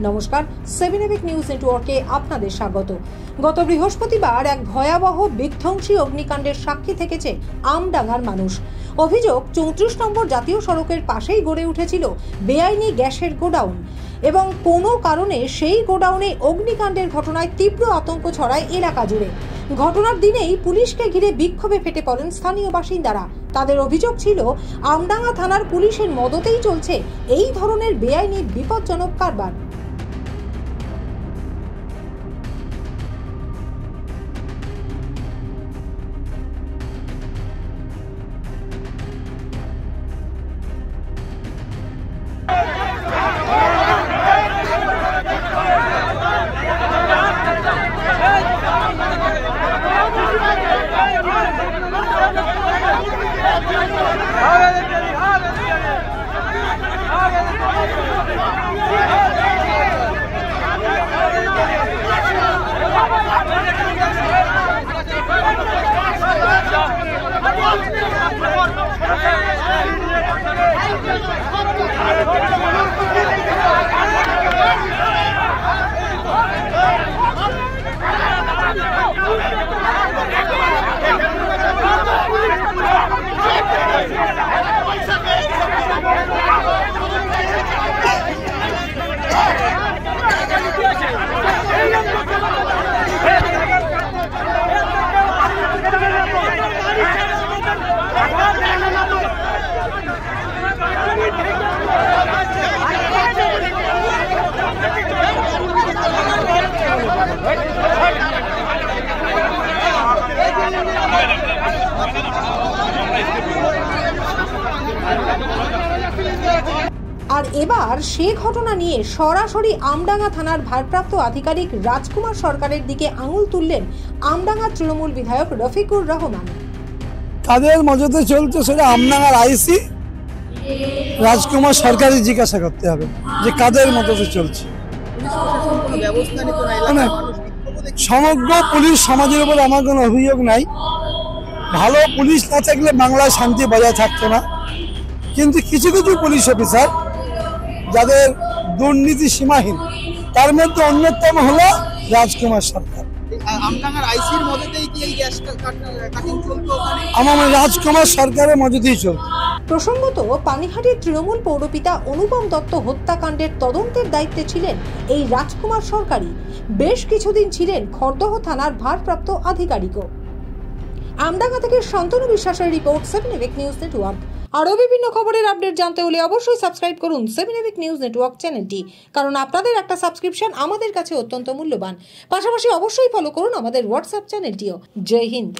নমস্কার, 7 নিউজ নেটওয়ার্কে আপনাদের স্বাগত। গত বৃহস্পতিবার এক ভয়াবহ বিধ্বংসী অগ্নিকাণ্ডের সাক্ষী থেকেছে আমডাঙ্গার মানুষ। অভিযোগ, 34 নম্বর জাতীয় সড়কের পাশেই গড়ে উঠেছিল বেআইনি গ্যাসের গোডাউন এবং কোনো কারণে সেই গোডাউনে অগ্নিকাণ্ডের ঘটনায় তীব্র আতঙ্ক ছড়ায় এলাকা জুড়ে। ঘটনার দিনেই পুলিশকে ঘিরে বিক্ষোভে ফেটে পড়েন স্থানীয় বাসিন্দারা। তাদের অভিযোগ ছিল, আমডাঙ্গা থানার পুলিশের মদতেই চলছে এই ধরনের বেআইনি বিপজ্জনক কারবার। আর এবার সে ঘটনা নিয়ে সরাসরি আমডাঙ্গা থানার ভারপ্রাপ্ত আধিকারিক রাজকুমার সরকারের দিকে আঙুল তুললেন আমডাঙ্গা তৃণমূল বিধায়ক রফিকুর রহমান। তাদের মজতে চলছে সেটা আমডাঙ্গার আইসি রাজকুমার সরকারই জিজ্ঞাসা করতে হবে যে কাদের মজতে চলছে। সমগ্র পুলিশ সমাজের উপর আমার কোনো অভিযোগ নাই। ভালো পুলিশ না থাকলে বাংলায় শান্তি বজায় থাকতো না, কিন্তু কিছু কিছু পুলিশ অফিসার যাদের দুর্নীতি সীমাহীন, তার মধ্যে অন্যতম হলো রাজকুমার সরকার। আমার রাজকুমার সরকারের মজুতেই চলছে। প্রসঙ্গত, পানিহাটির তৃণমূল পৌরপিতা অনুপম দত্ত হত্যাকাণ্ডের তদন্তের দায়িত্বে ছিলেন এই রাজকুমার সরকারই। বেশ কিছুদিন ছিলেন খড়দহ থানার ভারপ্রাপ্ত আধিকারিকও। আমডাঙ্গা থেকে শান্তনু বিশ্বাসের রিপোর্ট, 7 নিউজ নেটওয়ার্ক। আরও বিভিন্ন খবরের আপডেট জানতে হলে অবশ্যই সাবস্ক্রাইব করুন 7 নিউজ নেটওয়ার্ক চ্যানেলটি, কারণ আপনাদের একটা সাবস্ক্রিপশন আমাদের কাছে অত্যন্ত মূল্যবান। পাশাপাশি অবশ্যই ফলো করুন আমাদের হোয়াটসঅ্যাপ চ্যানেলটিও। জয় হিন্দ।